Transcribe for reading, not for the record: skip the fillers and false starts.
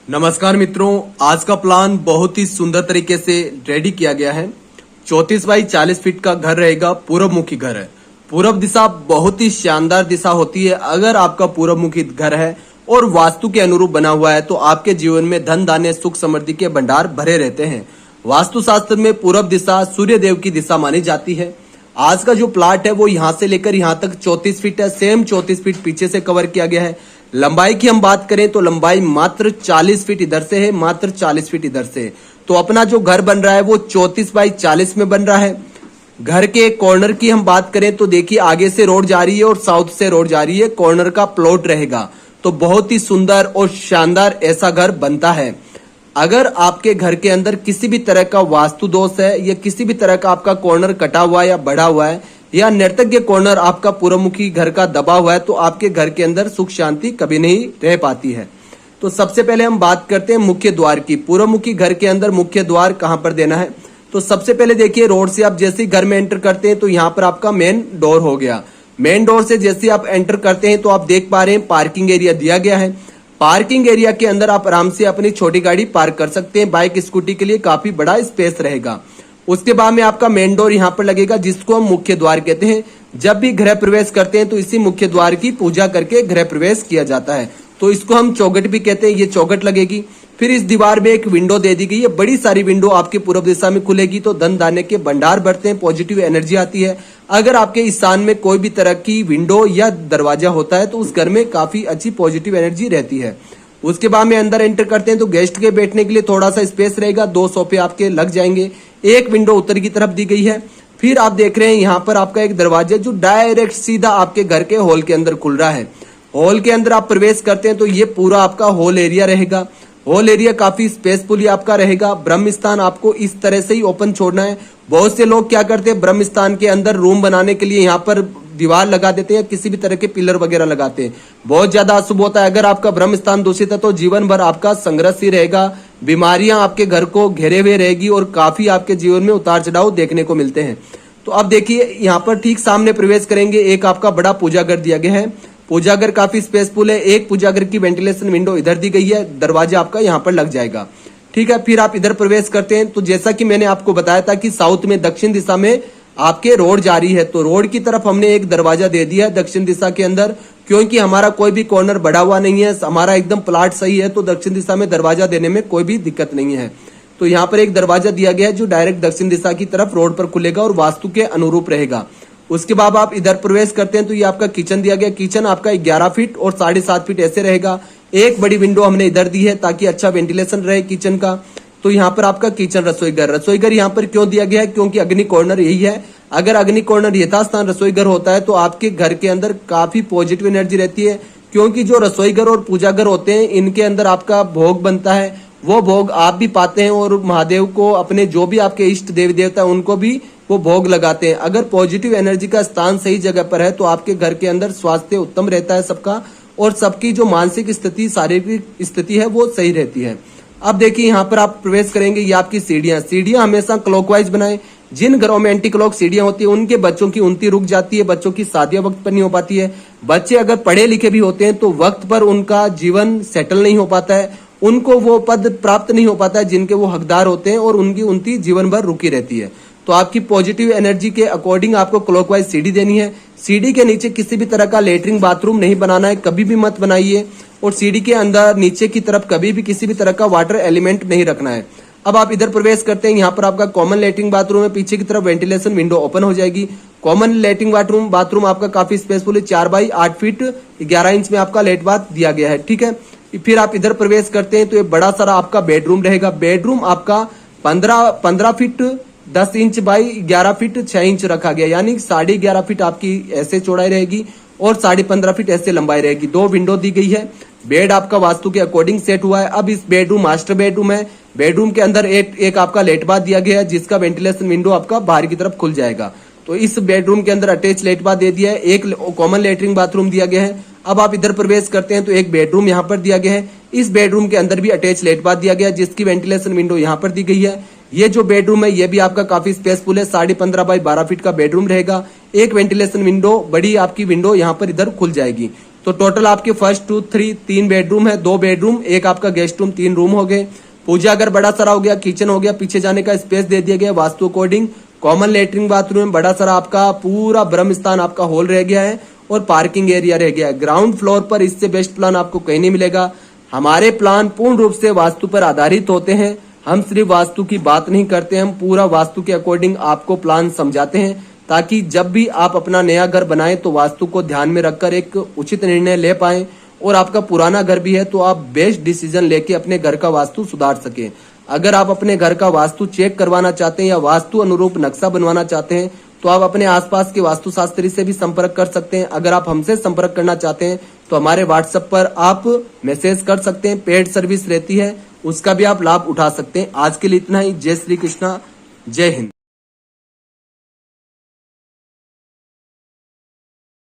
नमस्कार मित्रों, आज का प्लान बहुत ही सुंदर तरीके से रेडी किया गया है। 34 बाई 40 फीट का घर रहेगा, पूर्व मुखी घर है। पूर्व दिशा बहुत ही शानदार दिशा होती है। अगर आपका पूर्व मुखी घर है और वास्तु के अनुरूप बना हुआ है तो आपके जीवन में धन धान्य सुख समृद्धि के भंडार भरे रहते हैं। वास्तु शास्त्र में पूर्व दिशा सूर्य देव की दिशा मानी जाती है। आज का जो प्लाट है वो यहाँ से लेकर यहाँ तक 34 फीट है। सेम 34 फीट पीछे से कवर किया गया है। लंबाई की हम बात करें तो लंबाई मात्र 40 फीट इधर से है, मात्र 40 फीट इधर से। तो अपना जो घर बन रहा है वो 34 बाई 40 में बन रहा है। घर के कॉर्नर की हम बात करें तो देखिए, आगे से रोड जा रही है और साउथ से रोड जा रही है। कॉर्नर का प्लॉट रहेगा तो बहुत ही सुंदर और शानदार ऐसा घर बनता है। अगर आपके घर के अंदर किसी भी तरह का वास्तु दोष है या किसी भी तरह का आपका कॉर्नर कटा हुआ है या बढ़ा हुआ है या नर्तज्ञ कॉर्नर आपका पूर्वमुखी घर का दबा हुआ है तो आपके घर के अंदर सुख शांति कभी नहीं रह पाती है। तो सबसे पहले हम बात करते हैं मुख्य द्वार की। पूर्वमुखी घर के अंदर मुख्य द्वार कहां पर देना है, तो सबसे पहले देखिए, रोड से आप जैसे ही घर में एंटर करते हैं तो यहाँ पर आपका मेन डोर हो गया। मेन डोर से जैसे आप एंटर करते हैं तो आप देख पा रहे हैं पार्किंग एरिया दिया गया है। पार्किंग एरिया के अंदर आप आराम से अपनी छोटी गाड़ी पार्क कर सकते हैं। बाइक स्कूटी के लिए काफी बड़ा स्पेस रहेगा। उसके बाद में आपका मेन डोर यहाँ पर लगेगा, जिसको हम मुख्य द्वार कहते हैं। जब भी गृह प्रवेश करते हैं तो इसी मुख्य द्वार की पूजा करके गृह प्रवेश किया जाता है, तो इसको हम चौखट भी कहते हैं। ये चौखट लगेगी। फिर इस दीवार में एक विंडो दे दी गई है। बड़ी सारी विंडो आपके पूर्व दिशा में खुलेगी तो धन धान्य के भंडार बढ़ते हैं, पॉजिटिव एनर्जी आती है। अगर आपके इस स्थान में कोई भी तरह की विंडो या दरवाजा होता है तो उस घर में काफी अच्छी पॉजिटिव एनर्जी रहती है। उसके बाद में अंदर एंटर करते हैं तो गेस्ट के बैठने के लिए थोड़ा सा स्पेस रहेगा। 2 सोफे आपके लग जाएंगे। एक विंडो उत्तर की तरफ दी गई है। फिर आप देख रहे हैं यहाँ पर आपका एक दरवाजा जो डायरेक्ट सीधा आपके घर के हॉल के अंदर खुल रहा है। हॉल के अंदर आप प्रवेश करते हैं तो ये पूरा आपका हॉल एरिया रहेगा। हॉल एरिया काफी स्पेसफुली आपका रहेगा। ब्रह्म स्थान आपको इस तरह से ही ओपन छोड़ना है। बहुत से लोग क्या करते हैं, ब्रह्म स्थान के अंदर रूम बनाने के लिए यहाँ पर दीवार लगा देते हैं, किसी भी तरह के पिलर वगैरह लगाते हैं। बहुत ज्यादा अशुभ होता है। अगर आपका ब्रह्म स्थान दूषित है तो जीवन भर आपका संघर्ष ही रहेगा। बीमारियां आपके घर को घेरे हुए रहेगी और काफी आपके जीवन में उतार चढ़ाव देखने को मिलते हैं। तो अब देखिए, यहाँ पर ठीक सामने प्रवेश करेंगे, एक आपका बड़ा पूजा घर दिया गया है। पूजा घर काफी स्पेसफुल है। एक पूजा घर की वेंटिलेशन विंडो इधर दी गई है। दरवाजा आपका यहाँ पर लग जाएगा। ठीक है, फिर आप इधर प्रवेश करते हैं तो जैसा कि मैंने आपको बताया था कि साउथ में दक्षिण दिशा में आपके रोड जा रही है, तो रोड की तरफ हमने एक दरवाजा दे दिया है दक्षिण दिशा के अंदर, क्योंकि हमारा कोई भी कॉर्नर बढ़ा हुआ नहीं है, हमारा एकदम प्लाट सही है, तो दक्षिण दिशा में दरवाजा देने में कोई भी दिक्कत नहीं है। तो यहाँ पर एक दरवाजा दिया गया है जो डायरेक्ट दक्षिण दिशा की तरफ रोड पर खुलेगा और वास्तु के अनुरूप रहेगा। उसके बाद आप इधर प्रवेश करते हैं तो ये आपका किचन दिया गया। किचन आपका 11 फीट और 7.5 फीट ऐसे रहेगा। एक बड़ी विंडो हमने इधर दी है ताकि अच्छा वेंटिलेशन रहे किचन का। तो यहाँ पर आपका किचन रसोई घर यहाँ पर क्यों दिया गया है, क्योंकि अग्नि कॉर्नर यही है। अगर अग्नि कॉर्नर यथास्थान रसोई घर होता है तो आपके घर के अंदर काफी पॉजिटिव एनर्जी रहती है, क्योंकि जो रसोई घर और पूजा घर होते हैं इनके अंदर आपका भोग बनता है। वो भोग आप भी पाते हैं और महादेव को, अपने जो भी आपके इष्ट देवी देवता है उनको भी वो भोग लगाते हैं। अगर पॉजिटिव एनर्जी का स्थान सही जगह पर है तो आपके घर के अंदर स्वास्थ्य उत्तम रहता है सबका, और सबकी जो मानसिक स्थिति, शारीरिक स्थिति है वो सही रहती है। अब देखिए, यहाँ पर आप प्रवेश करेंगे, ये आपकी सीढ़ियां हमेशा क्लॉकवाइज बनाएं। जिन घरों में एंटी क्लॉक सीढ़ियां होती है उनके बच्चों की उन्नति रुक जाती है, बच्चों की शादियां वक्त पर नहीं हो पाती है। बच्चे अगर पढ़े लिखे भी होते हैं तो वक्त पर उनका जीवन सेटल नहीं हो पाता है, उनको वो पद प्राप्त नहीं हो पाता है जिनके वो हकदार होते हैं, और उनकी उन्नति जीवन भर रुकी रहती है। तो आपकी पॉजिटिव एनर्जी के अकॉर्डिंग आपको क्लॉकवाइज सीढ़ी देनी है। सीढ़ी के नीचे किसी भी तरह का लेटरिन बाथरूम नहीं बनाना है, कभी भी मत बनाइए। और सीढ़ी के अंदर नीचे की तरफ कभी भी किसी भी तरह का वाटर एलिमेंट नहीं रखना है। अब आप इधर प्रवेश करते हैं, यहाँ पर आपका कॉमन लेटरिन बाथरूम है। पीछे की तरफ वेंटिलेशन विंडो ओपन हो जाएगी। कॉमन लेटरिन बाथरूम आपका काफी स्पेसफुल है। 4 बाई 8 फीट 11 इंच में आपका लेट बाथ दिया गया है। ठीक है, फिर आप इधर प्रवेश करते हैं तो ये बड़ा सारा आपका बेडरूम रहेगा। बेडरूम आपका 15 feet 10 inch by 11 feet 6 inch रखा गया, यानी 11.5 फीट आपकी ऐसे चौड़ाई रहेगी और 15.5 फीट ऐसे लंबाई रहेगी। 2 विंडो दी गई है। बेड आपका वास्तु के अकॉर्डिंग सेट हुआ है। अब इस बेडरूम मास्टर बेडरूम है। बेडरूम के अंदर एक आपका लेट बाथ दिया गया है, जिसका वेंटिलेशन विंडो आपका बाहर की तरफ खुल जाएगा। तो इस बेडरूम के अंदर अटैच लेट बाथ दे दिया है। एक कॉमन लेटरिन बाथरूम दिया गया है। अब आप इधर प्रवेश करते हैं तो एक बेडरूम यहाँ पर दिया गया है। इस बेडरूम के अंदर भी अटैच लेट बाथ दिया गया है, जिसकी वेंटिलेशन विंडो यहाँ पर दी गई है। ये जो बेडरूम है ये भी आपका काफी स्पेसफुल है। 15.5 बाई 12 फीट का बेडरूम रहेगा। एक वेंटिलेशन विंडो, बड़ी आपकी विंडो यहाँ पर इधर खुल जाएगी। तो टोटल आपके फर्स्ट 2 3 3 बेडरूम है, 2 बेडरूम, एक आपका गेस्ट रूम, 3 रूम हो गए। पूजा घर बड़ा सारा हो गया, किचन हो गया, पीछे जाने का स्पेस दे दिया गया vastu according. Common latrine bathroom, बड़ा सारा आपका पूरा ब्रह्म स्थान आपका हॉल रह गया है और पार्किंग एरिया रह गया है। ग्राउंड फ्लोर पर इससे बेस्ट प्लान आपको कहीं नहीं मिलेगा। हमारे प्लान पूर्ण रूप से वास्तु पर आधारित होते हैं। हम सिर्फ वास्तु की बात नहीं करते, हम पूरा वास्तु के अकॉर्डिंग आपको प्लान समझाते हैं, ताकि जब भी आप अपना नया घर बनाएं तो वास्तु को ध्यान में रखकर एक उचित निर्णय ले पाएं। और आपका पुराना घर भी है तो आप बेस्ट डिसीजन लेके अपने घर का वास्तु सुधार सके। अगर आप अपने घर का वास्तु चेक करवाना चाहते हैं या वास्तु अनुरूप नक्शा बनवाना चाहते हैं तो आप अपने आसपास के वास्तुशास्त्री से भी संपर्क कर सकते हैं। अगर आप हमसे संपर्क करना चाहते हैं तो हमारे व्हाट्सएप पर आप मैसेज कर सकते हैं, पेड सर्विस रहती है, उसका भी आप लाभ उठा सकते हैं। आज के लिए इतना ही। जय श्री कृष्णा, जय हिंद।